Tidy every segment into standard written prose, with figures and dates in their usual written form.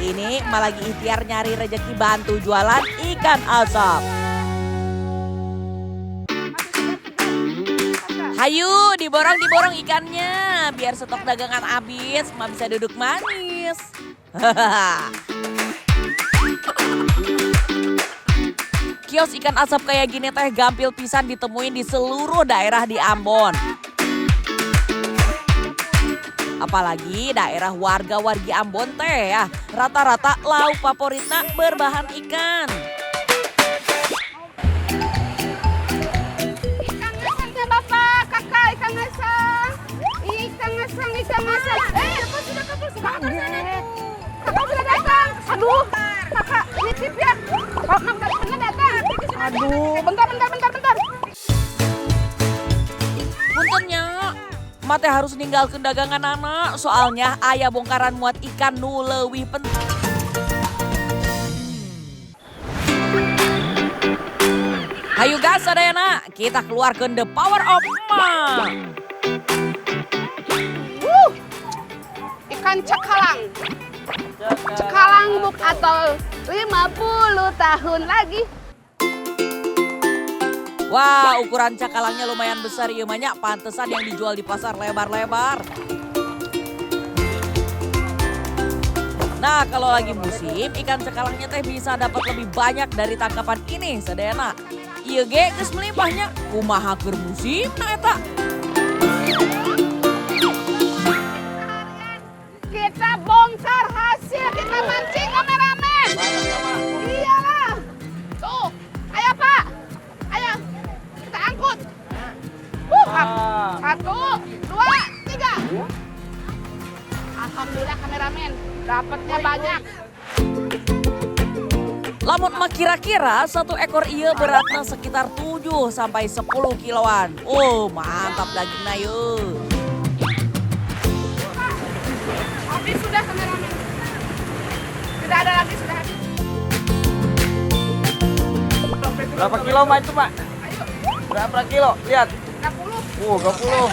Kali ini malah lagi ikhtiar nyari rezeki bantu jualan ikan asap. Hayu, diborong ikannya biar stok dagangan habis, mah bisa duduk manis. Kios ikan asap kayak gini teh gampil pisan ditemuin di seluruh daerah di Ambon. Apalagi daerah warga-wargi Ambon teh ya, rata-rata lauk favoritnya berbahan ikan. Ikan ngasang teh Bapak, Kakak ikan ngasang. Ikan ngasang. Bapak sudah Kakak sudah datang. Aduh, Kakak nitip ya. Bapak benar datang. Aduh, bentar. Puntennya, mate harus ninggalkeun dagangan anak, soalnya aya bongkaran muat ikan nu leuwih penting. Hayu gas sadayana, kita keluarkan the power of Ma. Ikan cakalang. Cakalang buk atau 50 tahun lagi. Wah, ukuran cakalangnya lumayan besar ieu mah nya, pantesan yang dijual di pasar lebar-lebar. Nah, kalau lagi musim, ikan cakalangnya teh bisa dapat lebih banyak dari tangkapan ini, sadayana. Ieu ge geus melimpahnya, kumaha keur musimna eta. Kita bongkar hasil kita mancing kameramen. Iyalah. Tuh, ayo Pak. Ayo, kita angkut. 1, 2, 3. Alhamdulillah kameramen, dapatnya banyak. Lamun mah kira-kira satu ekor ieu beratna sekitar 7 sampai 10 kiloan. Oh, mantap dagingna yeuh. Habis sudah kameramen. Tidak ada lagi, sudah habis. Berapa kilo Mak itu Mak? Berapa kilo? Lihat. 30. 20.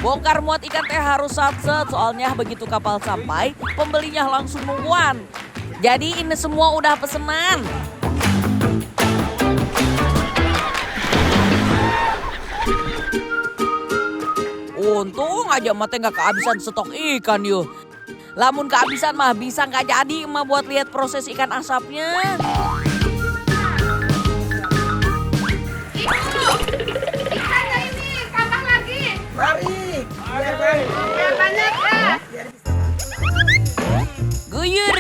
Bongkar muat ikan teh harus satset, soalnya begitu kapal sampai, pembelinya langsung nungguan. Jadi ini semua udah pesenan. Untung aja mah teh nggak kehabisan stok ikan yuk. Lamun kehabisan mah bisa nggak jadi mah buat lihat proses ikan asapnya. Ikannya ini tambah lagi. Biar banyak ya. Guyur.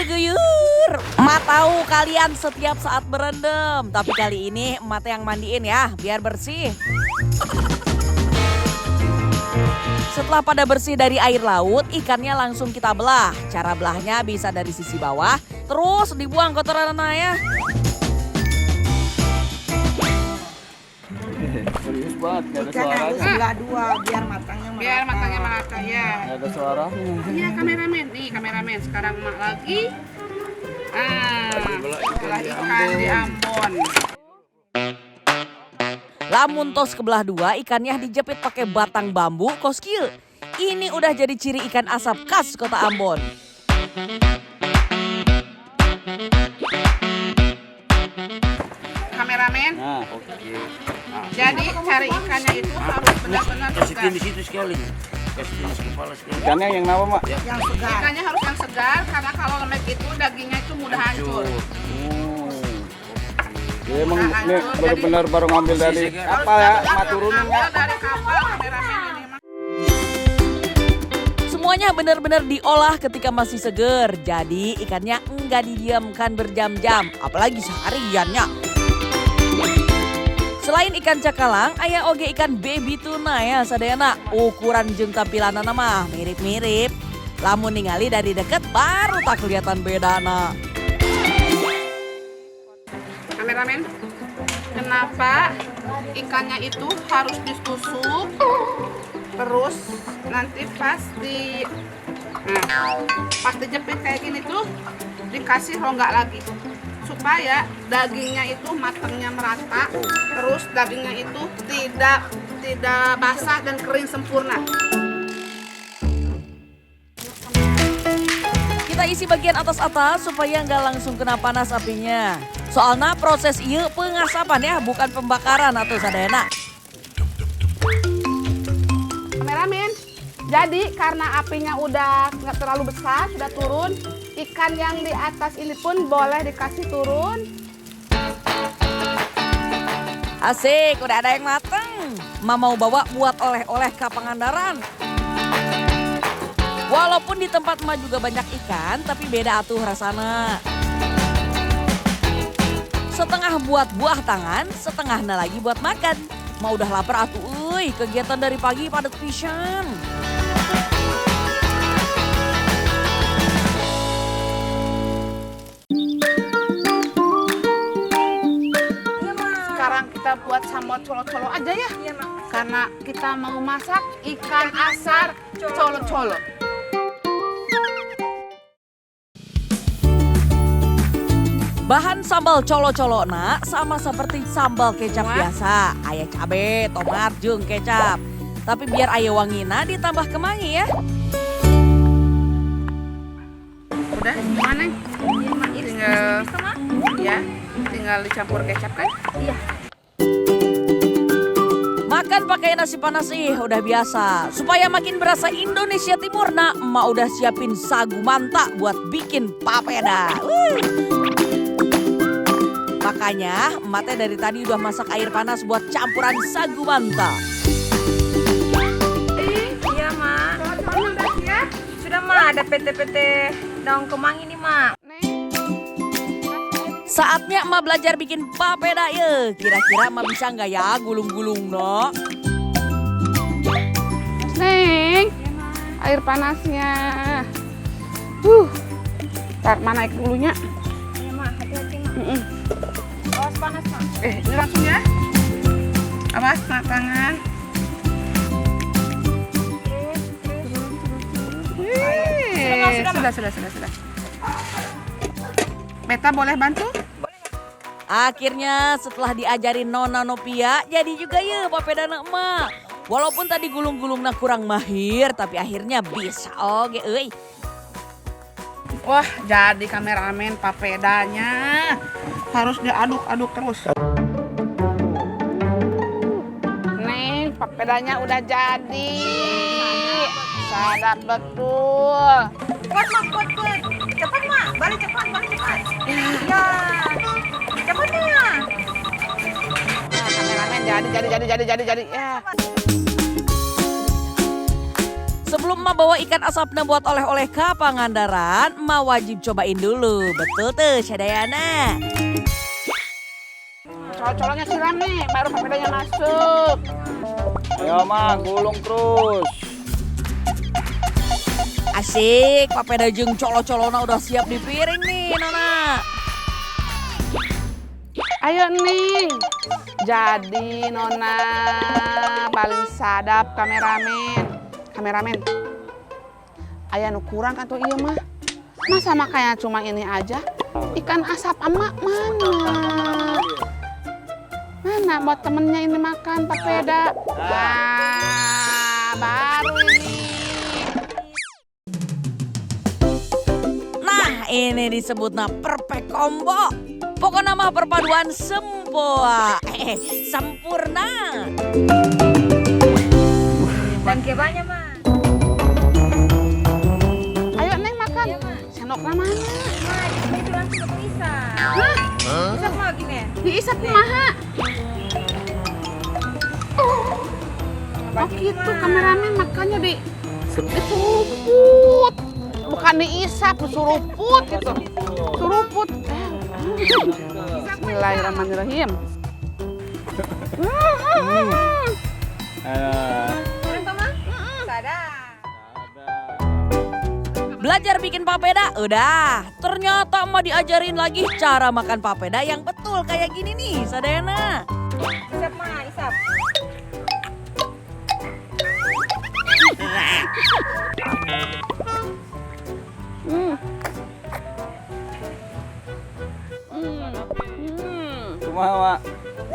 Emak tahu kalian setiap saat berendam, tapi kali ini emak teh yang mandiin ya, biar bersih. Setelah pada bersih dari air laut, ikannya langsung kita belah. Cara belahnya bisa dari sisi bawah, terus dibuang kotorannya ya. Serius banget, gak ada Ikan harus suaranya. belah dua biar matangnya merata. Biar matangnya merata ya. Gak ada suaranya. Iya kameramen, nih kameramen sekarang mak lagi. Belah ikan di Ambon. Lamun tos kebelah dua, ikannya dijepit pakai batang bambu koskil. Ini udah jadi ciri ikan asap khas kota Ambon. Kameramen, Nah, oke. jadi cari ikannya itu harus benar-benar segar. Di situ sekali. Kasih jenis kepala sekali. Ikannya yang apa Mak? Yang segar. Ikannya harus yang segar karena kalau lembek itu dagingnya itu mudah hancur. Dia emang ini benar-benar baru ngambil dari kapal ya, Mak turunin ya. Ambil dari kapal kameramen ini mah. Semuanya benar-benar diolah ketika masih seger. Jadi ikannya enggak didiamkan berjam-jam, apalagi sehariannya. Selain ikan cakalang, aya oge ikan baby tuna ya sadayana. Ukuran jeung tampilanana mah mirip-mirip. Lamun ningali dari deket baru tak kelihatan bedana. Kameramen, kenapa ikannya itu harus ditusuk terus nanti pas dijepit kayak gini tuh dikasih rongga lagi supaya dagingnya itu matangnya merata, terus dagingnya itu tidak basah dan kering sempurna. isi bagian atas-atas supaya nggak langsung kena panas apinya. Soalnya proses ieu pengasapan ya, bukan pembakaran atau sadayana. Kameramen, jadi karena apinya udah nggak terlalu besar, sudah turun, ikan yang di atas ini pun boleh dikasih turun. Asik, udah ada yang mateng. Ma mau bawa buat oleh-oleh ke Pangandaran. Walaupun di tempat Ma juga banyak ikan, tapi beda atuh rasana. Setengah buat buah tangan, setengahnya lagi buat makan. Ma udah lapar atuh, euy, kegiatan dari pagi padat pisan. Sekarang kita buat sambal colo-colo aja ya. Karena kita mau masak ikan asar colo-colo. Bahan sambal colo-colo nak sama seperti sambal kecap biasa. Aya cabe, tomat, jeung kecap. Tapi biar aya wangina ditambah kemangi ya. Udah, gimana? Tinggal, ya, tinggal dicampur kecap kan? Iya. Makan pakai nasi panas udah biasa. Supaya makin berasa Indonesia Timur, nak emak udah siapin sagu manta buat bikin papeda. Makanya emak teh dari tadi udah masak air panas buat campuran sagu manta. Iya, Mak. Colo-colo udah siap? Sudah, Mak. Ada PT-PT daun kemangi nih, Mak. Saatnya emak belajar bikin papeda ya. Kira-kira emak bisa nggak ya gulung-gulung no? Neng, air panasnya. Ntar mana naik dulunya? Iya, Mak. Hati-hati, Mak. Awas panas, Mak. Ini langsung ya. Awas, kena tangan. Sudah. Beta boleh bantu? Akhirnya setelah diajarin Nona Nopia, jadi juga ya papeda emak. Walaupun tadi gulung-gulungnya kurang mahir, tapi akhirnya bisa oge euy. Wah, jadi kameramen papedanya. Harus diaduk-aduk terus. Neng, papedanya udah jadi. Sadap betul. Kuat, Mak. Kuat. Cepat, Mak. Balik cepat. Ya. Cepat, Mak. Nah, kameramen jadi. Ya. Sebelum emak bawa ikan asapnya buat oleh-oleh ke Pangandaran, emak wajib cobain dulu. Betul tuh, Sadayana. Colo-colonya siram nih, baru papedanya masuk. Ayo mah, gulung terus. Asik, papeda jeung colo-colona udah siap di piring nih, Nona. Ayo nih. Jadi Nona paling sadap kameramen. Aya nu kurang atau iya mah? Masa makanya cuma ini aja? Ikan asap emak mana? Mana buat temennya ini makan papeda? Nah, baru ini. Nah, ini disebutnya perfect combo. Pokoknya mah perpaduan sempoa. Sempurna. Dan kebanya, Mak. Ayo Neng makan. Iya, Mak. Sendoknya mana? Mak, di sini tuh langsung ke Isa. Bisa, Mak, gini. Diisap kumaha? Oh gitu kameramen makannya disuruput. Bukan diisap, disuruput gitu. Suruput. Bismillahirrahmanirrahim. Boleh, Mak? Sadar. Belajar bikin papeda, udah. Ternyata emak diajarin lagi cara makan papeda yang betul kayak gini nih, Sadayana. Isap, Mak, isap. Cuma mak,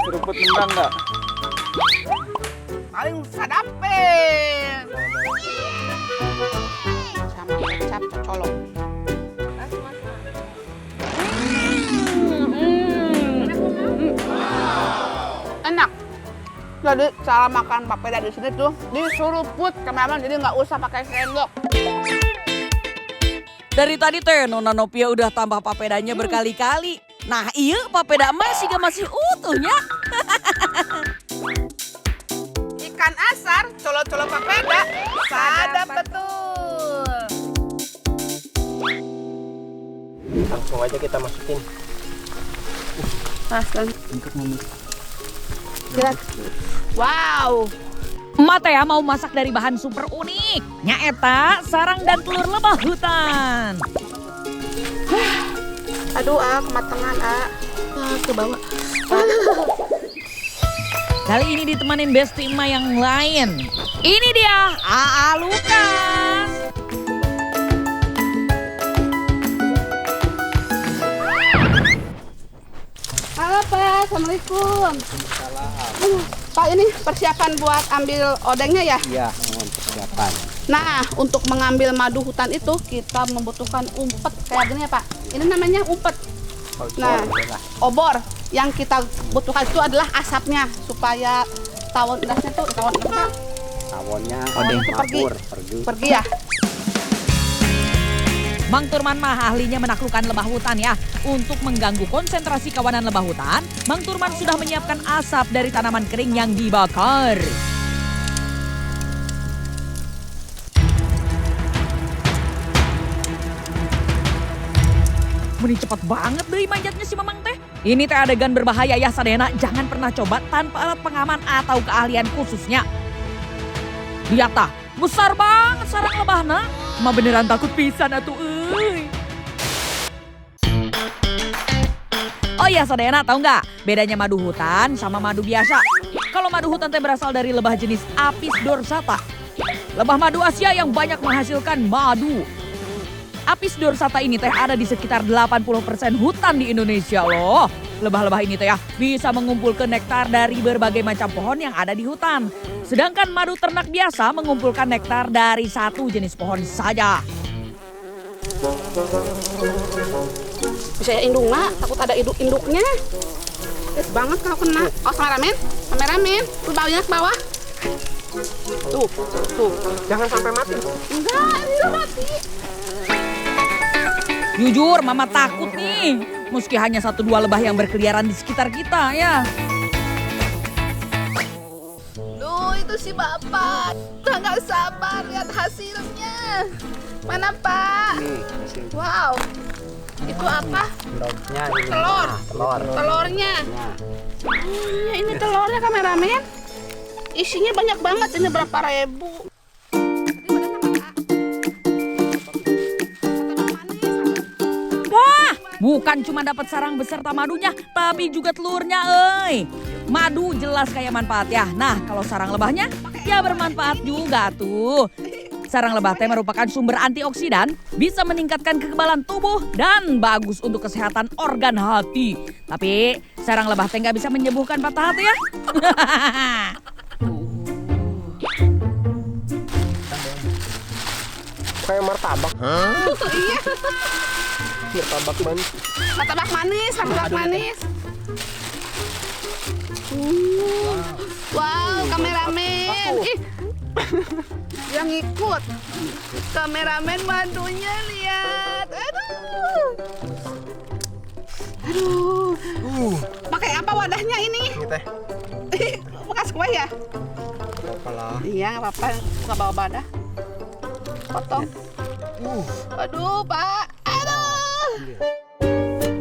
seruput nendang nggak? Paling sadapin. Sama kecap colok. Enak. Jadi cara makan papeda di sini tuh disuruput kameramen, jadi nggak usah pakai sendok. Dari tadi teh Nona Nopia udah tambah papedanya berkali-kali. Nah iya papeda masih utuhnya. Ikan asar, colo-colo papeda, sadap betul. Langsung aja kita masukin. Wow. Emak teh mau masak dari bahan super unik. Nyaeta sarang dan telur lebah hutan. Aduh kematangan ke bawah. Kali ini ditemenin besti emak yang lain. Ini dia AA Lukas. Halo Pak, Assalamualaikum. Pak, ini persiapan buat ambil odengnya ya? Iya, persiapan. Nah, untuk mengambil madu hutan itu kita membutuhkan umpet kayak gini ya Pak. Ini namanya umpet. Nah, obor yang kita butuhkan itu adalah asapnya supaya tawon indasnya tuh Tawonnya itu pergi ya. Mang Turman mah ahlinya menaklukkan lebah hutan ya. Untuk mengganggu konsentrasi kawanan lebah hutan, Mang Turman sudah menyiapkan asap dari tanaman kering yang dibakar. Meni cepat banget deh manjatnya si Mamang teh. Ini teh adegan berbahaya ya sadena, jangan pernah coba tanpa alat pengaman atau keahlian khususnya. Lihat tah, besar banget sarang lebahna. Mah beneran takut pisan atuh euy. Oh iya sadena, tahu nggak bedanya madu hutan sama madu biasa? Kalau madu hutan teh berasal dari lebah jenis Apis dorsata. Lebah madu Asia yang banyak menghasilkan madu. Apis dorsata ini teh ada di sekitar 80% hutan di Indonesia loh. Lebah-lebah ini teh ya bisa mengumpulkan nektar dari berbagai macam pohon yang ada di hutan. Sedangkan madu ternak biasa mengumpulkan nektar dari satu jenis pohon saja. Bisa ya indung mak, takut ada induknya. Gede banget kalau kena. Oh kameramen, tuh bawahnya ke bawah. Tuh. Jangan sampai mati. Enggak, ini udah mati. Jujur mama takut nih. Meski hanya 1-2 lebah yang berkeliaran di sekitar kita ya. Duh, itu si bapak. Udah nggak sabar lihat hasilnya. Mana Pak? Wow. Itu apa? Telurnya ini. Telur. Telurnya. Nah, Ya, ini telurnya kameramen. Isinya banyak banget, ini berapa ribu. Wah, bukan cuma dapat sarang beserta madunya, tapi juga telurnya, euy. Madu jelas kayak manfaat ya. Nah, kalau sarang lebahnya, ya bermanfaat juga tuh. Sarang lebah teh merupakan sumber antioksidan, bisa meningkatkan kekebalan tubuh dan bagus untuk kesehatan organ hati. Tapi sarang lebah teh nggak bisa menyembuhkan patah hati ya. kayak martabak. Iya. Martabak manis. Martabak manis. Wow, kameramen. Ih. Yang ikut. Kameramen madunya lihat. Aduh. Pakai apa wadahnya ini? Ini teh. Bekas kue ya? Apalah. Iya, nggak apa-apa. Nggak bawa wadah. Potong. Aduh, Pak. Aduh.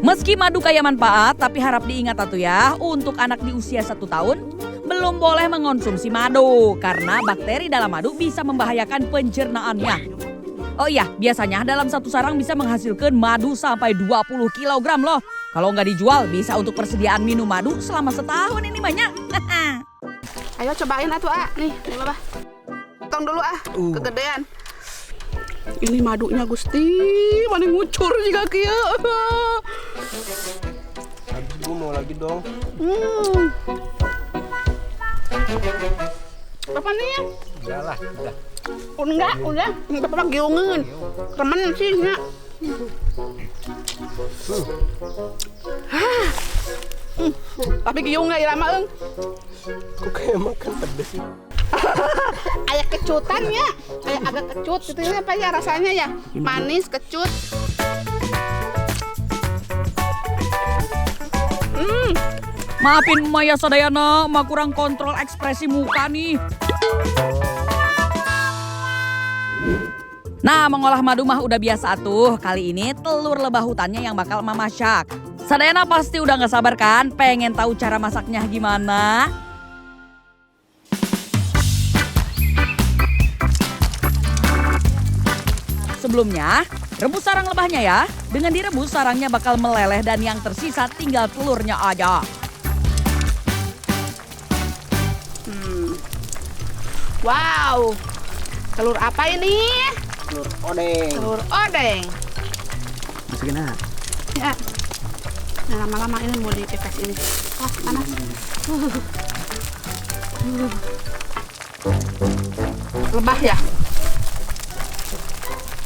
Meski madu kaya manfaat, tapi harap diingat atuh ya, untuk anak di usia 1 tahun, belum boleh mengonsumsi madu karena bakteri dalam madu bisa membahayakan pencernaannya. Oh iya, biasanya dalam satu sarang bisa menghasilkan madu sampai 20 kg loh. Kalau nggak dijual, bisa untuk persediaan minum madu selama setahun ini banyak. Ayo cobain atuh, Nih, Bapak. Potong dulu, kegedean. Ini madunya Gusti, mana ngucur juga kieu. Habis gue mau lagi dong. Apa nih? Udah. Udah. Bapak giungeun. Temen sih nya. Tapi giung nggak irama eng. Kok kayak makan pedes? Kayak kecutan ya, kayak agak kecut gitu ya apa ya rasanya ya, manis kecut. Maafin emak ya Sadayana, emak kurang kontrol ekspresi muka nih. Nah, mengolah madu mah udah biasa tuh. Kali ini telur lebah hutannya yang bakal emak masak. Sadayana pasti udah gak sabar kan? Pengen tahu cara masaknya gimana? Sebelumnya, rebus sarang lebahnya ya. Dengan direbus, sarangnya bakal meleleh dan yang tersisa tinggal telurnya aja. Wow, telur apa ini? Telur odeng. Telur odeng. Masukin aja. Ya. Nah, lama-lama ini mau dipepes ini. Wah, panas. Lebah ya?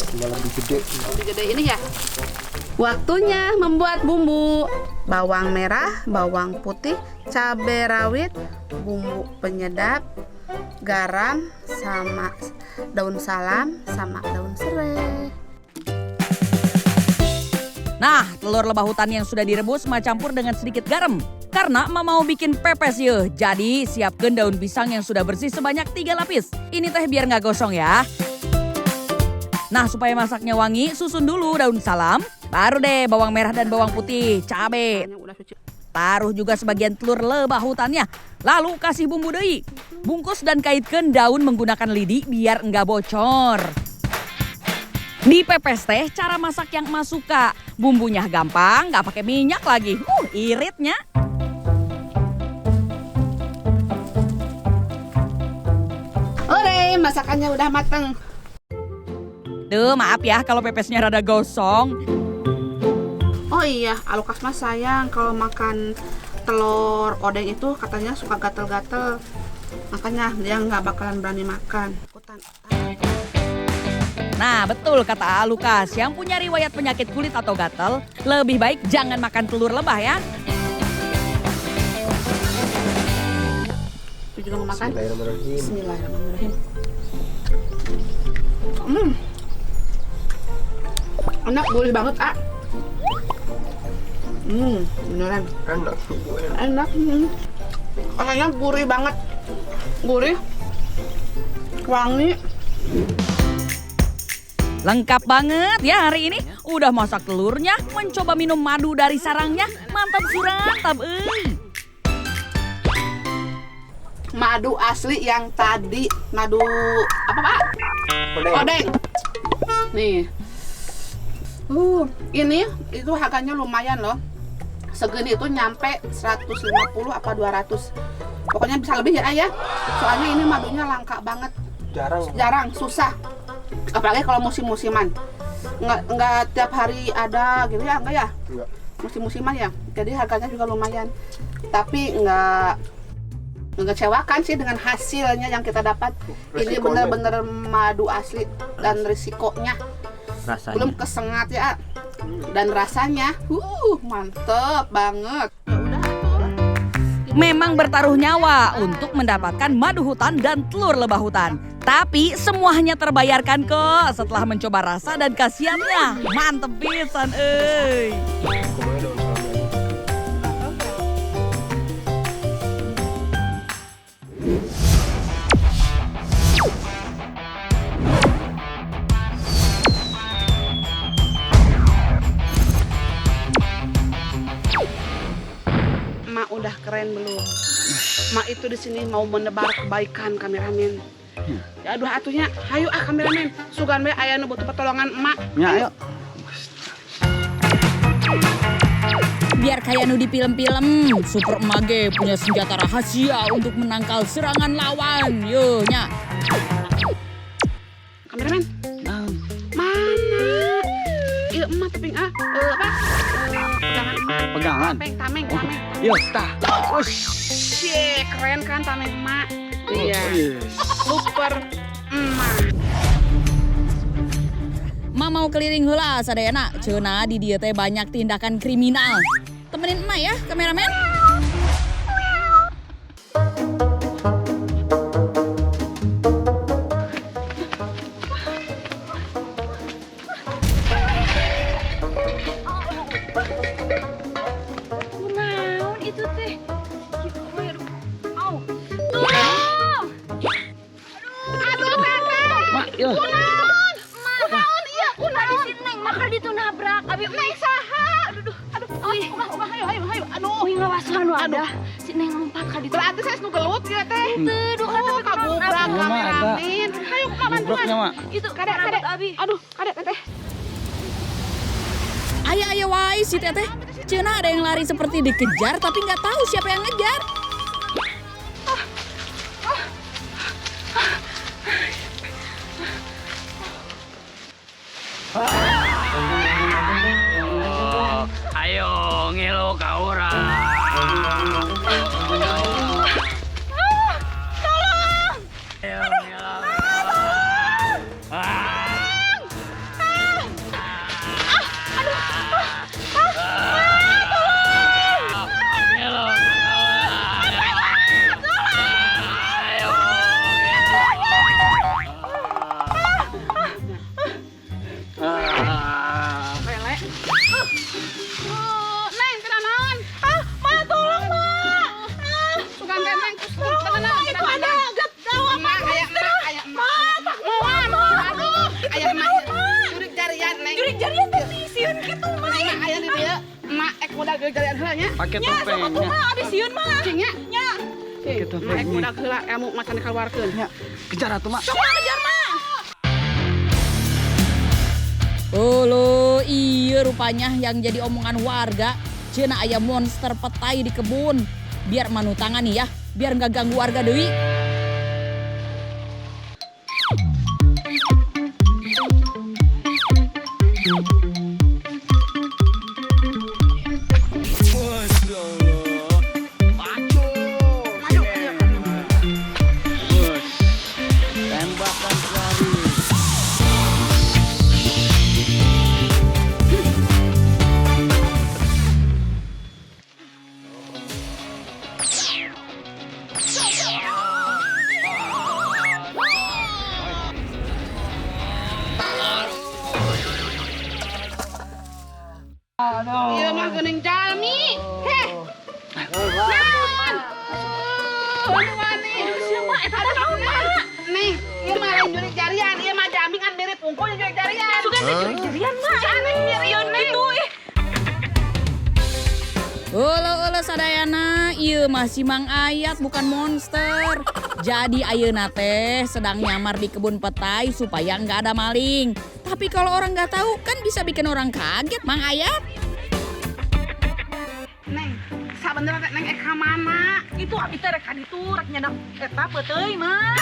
Tinggal lebih gede. Lebih gede ini ya? Waktunya membuat bumbu. Bawang merah, bawang putih, cabai rawit, bumbu penyedap, garam, sama daun salam, sama daun serai. Nah, telur lebah hutan yang sudah direbus emak campur dengan sedikit garam. Karena emak mau bikin pepes ye. Jadi siapkan daun pisang yang sudah bersih sebanyak 3 lapis. Ini teh biar nggak gosong ya. Nah, supaya masaknya wangi, susun dulu daun salam. Baru deh bawang merah dan bawang putih, cabai. Taruh juga sebagian telur lebah hutannya. Lalu kasih bumbu deui. Bungkus dan kaitkan daun menggunakan lidi biar enggak bocor. Di pepes teh cara masak yang emak suka. Bumbunya gampang, nggak pakai minyak lagi. Iritnya. Ore, masakannya udah mateng. Duh, maaf ya kalau pepesnya rada gosong. Oh iya, Alukas mah sayang kalau makan telur odeng itu katanya suka gatel-gatel. Makanya dia nggak bakalan berani makan. Nah, betul kata Lukas, yang punya riwayat penyakit kulit atau gatal, lebih baik jangan makan telur lebah ya. Itu juga mau makan? Bismillahirrahmanirrahim. Bismillahirrahmanirrahim. Enak, gurih banget, ah. Beneran. Enak. Enak. Rasanya gurih banget. Gurih. Wangi. Lengkap banget ya hari ini. Udah masak telurnya, mencoba minum madu dari sarangnya. Mantap surantap, Madu asli yang tadi. Madu apa, Pak? Odeng. Nih. Ini itu harganya lumayan loh. Segini itu nyampe 150 apa 200. Pokoknya bisa lebih ya, Ayah. Soalnya ini madunya langka banget. Jarang, susah. Apalagi kalau musim-musiman. Enggak tiap hari ada gitu ya, enggak ya? Enggak. Musim-musiman ya. Jadi harganya juga lumayan. Tapi enggak mengecewakan sih dengan hasilnya yang kita dapat. Ini benar-benar madu asli dan risikonya rasanya. Belum kesengat ya. Dan rasanya mantep banget. Memang bertaruh nyawa untuk mendapatkan madu hutan dan telur lebah hutan. Tapi semuanya terbayarkan kok setelah mencoba rasa dan khasiatnya. Mantep pisan, euy. Mak udah keren belum? Mak itu di sini mau menebar kebaikan, kameramen. Ya aduh atunya, hayu kameramen. Sugan we aya nu butuh pertolongan emak. Ya, ayo. Biar kayak nu di film-film, Super Emage punya senjata rahasia untuk menangkal serangan lawan. Yo, nya. Kameramen. Mana? Iya emak tapi apa? Pegangan emak. Pegangan. Tameng. Yo, tah. Shit, keren kan tameng emak? Iya. Super emak. Ma mau keliling heula sadayana. Ceuna di dieu teh banyak tindakan kriminal. Temenin emak ya, kameramen. Berarti saya nu gelut ya teh. Tuh, Oh, kabubrak Iya, Mak, ada. kameramen. Hayu kumaha bantuan. Gobloknya, Mak. Itu kadek. Aduh, kadek teh. Aya wae si teteh. Cenah ada yang lari seperti dikejar tapi nggak tahu siapa yang ngejar. Ayo ngilu ka urang. Lele. Neng, kenalan. Ma, tolong, Ma. Sugan neng, kenalan. Itu ada gawat. Ma, aya Ma. Aduh, aya Ma. Jurik jarian, Neng. Jurik jarian teh sieun kitu, Ma. Aya di dieu. Ma, ek modal jurik jarian heula nya. Pakai topeng. Ma, abis sieun, Ma. Cing nya. Nya. Pakai Ma, ek topeng. modal heula ilmu macan dikeluarkeun. Kejar atuh, Mak. Sok kejar, Ma. Olo, iya rupanya yang jadi omongan warga. Cenah aya monster petai di kebun. Biar manu tangan nih ya, biar nggak ganggu warga deui. Tembakan sekali. Ieu mah geuning jalmi. Heh. Naon? Wani. Siapa eta naon, Ma? Nih, ieu mah lain jurik jarian, ieu mah jalmi kan mirip unggul jeung jurik jarian. Sugan jurik jarian, Ma. Aneh mirieun itu. Olo sadayana, ieu masih Mang Ayat bukan monster. Jadi ayeuna teh sedang nyamar di kebun petai supaya nggak ada maling. Tapi kalau orang nggak tahu kan bisa bikin orang kaget, Mang Ayat. Neng, sabenerna teh Neng ka mana? Itu abi teh rek kaditu rek nyedak eta peuteuy mah.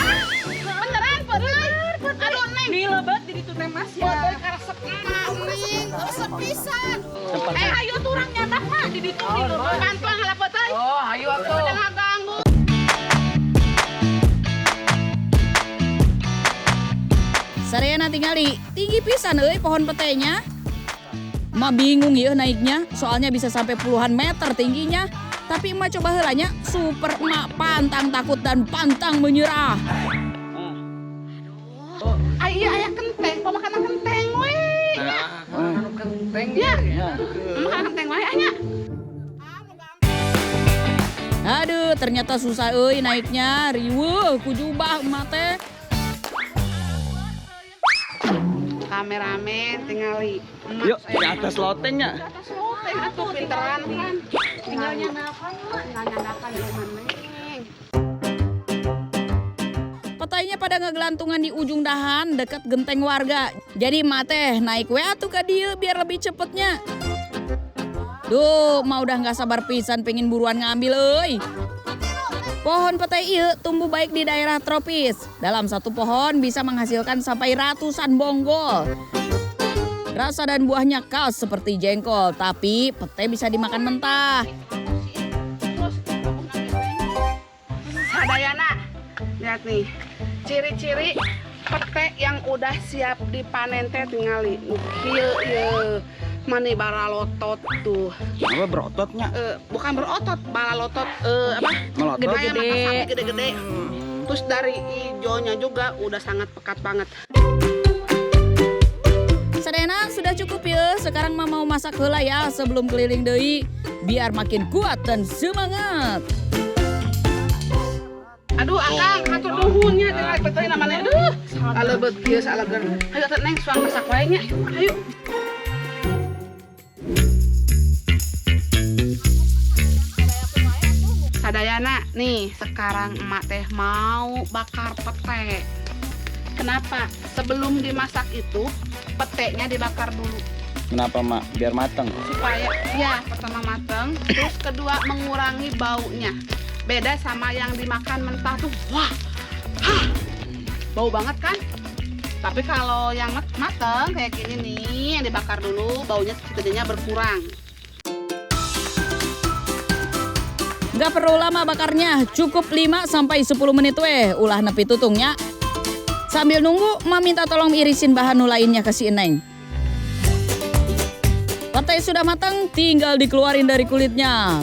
Beneran, bener. Aduh, Neng. Di lebat di ditu teh Mas ya. Bener karesep emak, Neng. Karesep pisan. Ayo tuh urang nyadak mah di ditu di lebat. Pelan-pelan halah peuteuy. Oh, hayu atuh. Udah ngaganggu. Sadayana tingali, tinggi pisan euy pohon petainya. Emak bingung ya naiknya, soalnya bisa sampai puluhan meter tingginya. Tapi emak coba heulanya, super emak pantang takut dan pantang menyerah. Iya, aya kenteng, pemakanan kenteng we. Kenteng Ya. Makanan kenteng we anya. Aduh, ternyata susah euy naiknya, riweuh ku jubah emak teh. Kameramen tingali. Yuk, di atas lotengnya. Atas loteng atuh pinteran kan. Tinggal nyanakan, tinggal nyanakan di mana. Petainya pada ngegelantungan di ujung dahan dekat genteng warga. Jadi emak teh naik we atuh ka dieu biar lebih cepetnya. Duh, emak udah nggak sabar pisan pengen buruan ngambil euy. Pohon petai ieu tumbuh baik di daerah tropis. Dalam satu pohon bisa menghasilkan sampai ratusan bonggol. Rasa dan buahnya khas seperti jengkol, tapi petai bisa dimakan mentah. Sadayana, lihat nih, ciri-ciri pete yang udah siap dipanen teh tingali. Kieu ieu mani baralotot tuh. Apa berototnya? Bukan berotot, balalotot apa? Melotot. Gede, Gede. mata sapi gede-gede. Terus dari hijaunya juga udah sangat pekat banget. Sadayana sudah cukup ya. Sekarang mah mau masak heula ya sebelum keliling deui biar makin kuat dan semangat. Aduh, akang hatur nuhunnya tinggal betul namanya. Aduh, alebet kieu salagan. Hayu atuh Neng suang masak wae nya. Hayu. Sadayana, nih sekarang emak teh mau bakar pete. Kenapa? Sebelum dimasak itu petenya dibakar dulu Kenapa mak? Biar mateng. supaya ya pertama mateng, terus kedua mengurangi baunya. Beda sama yang dimakan mentah tuh, wah, bau banget kan? Tapi kalau yang mateng kayak gini nih, yang dibakar dulu, baunya setidaknya berkurang. Gak perlu lama bakarnya, cukup 5-10 menit weh, ulah nepi tutungnya. Sambil nunggu, emak minta tolong irisin bahan nu lainnya ke si Eneng. Pete sudah matang, tinggal dikeluarin dari kulitnya.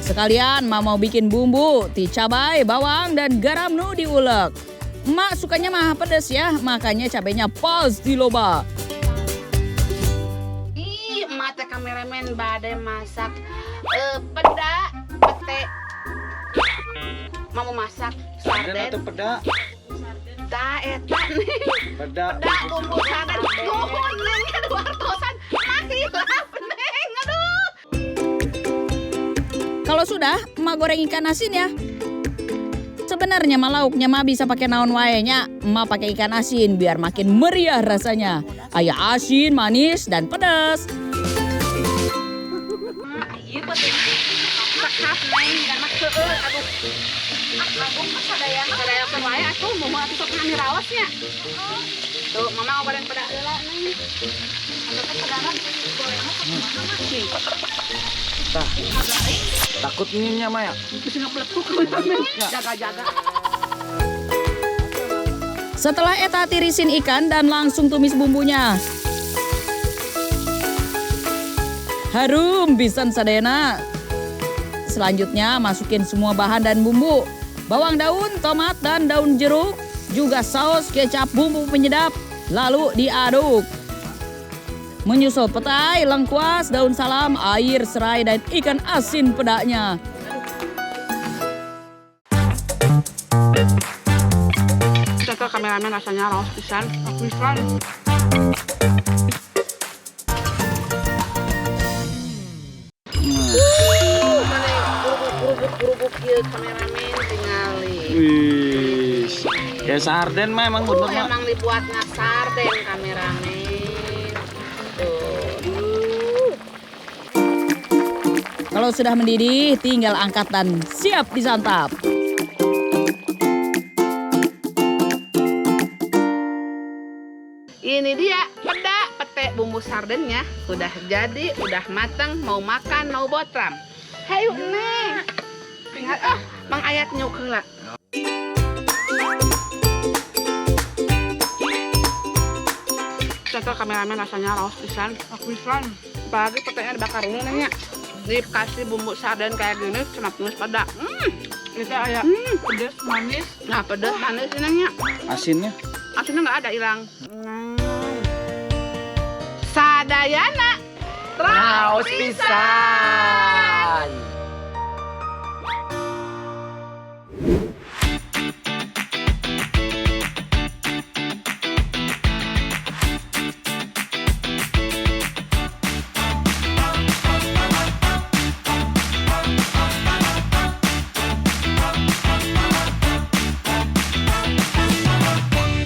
Sekalian emak mau bikin bumbu, cabai, bawang, dan garam nu diulek. Emak sukanya mah pedas ya, makanya cabainya pas di loba. Ih, emak teh kameramen badai masak peda, pete. Mau masak sarden. peda? Da eta nih. Peda. Da bumbu sarden. Nuhun neng kedua artosan. Mahilap neng, aduh. Kalau sudah, emak goreng ikan asin ya. Sebenarnya mah lauknya mah bisa pakai naon wae nya. Emak pakai ikan asin biar makin meriah rasanya. Aya asin, manis, dan pedas. Iya pete. Sekap neng, karena keueur aduh. Langsung sadayana. Sadayana wae atuh mau atuh sok ngani rawasnya. Tuh, mama obarin peda heula neng. Atuh teh pedana gorengna kumaha mah sih. Takut minyak mak ya? Bisa ngepletuk kameramen. Jaga-jaga. Setelah eta tirisin ikan dan langsung tumis bumbunya. Harum pisan sadayana. Selanjutnya masukin semua bahan dan bumbu. Bawang daun, tomat, dan daun jeruk. Juga saus, kecap, bumbu penyedap. Lalu diaduk. Menyusul petai, lengkuas, daun salam, air, serai, dan ikan asin pedanya. Coba kameramen rasanya raos pisan. Pisan. Kurubuk ieu kameramen tingali. Wih. Kayak sarden mah emang bener mak. Emang dibuat sarden kameramen. Tuh. Kalau sudah mendidih, tinggal angkat dan siap disantap. Ini dia peda pete bumbu sardennya udah jadi, udah matang, mau makan, mau botram. Hayu neng. Ingat mang ayat nyuk heula. Contoh kameramen rasanya raos pisan, pisan. Apalagi petenya dibakar dulu nengnya. Dikasih bumbu sarden kayak gini cuma tumis peda. Itu ayah pedas, manis. Nah, pedas manis nengnya. Asinnya? Asinnya nggak ada, hilang. Sadayana. Raos pisan.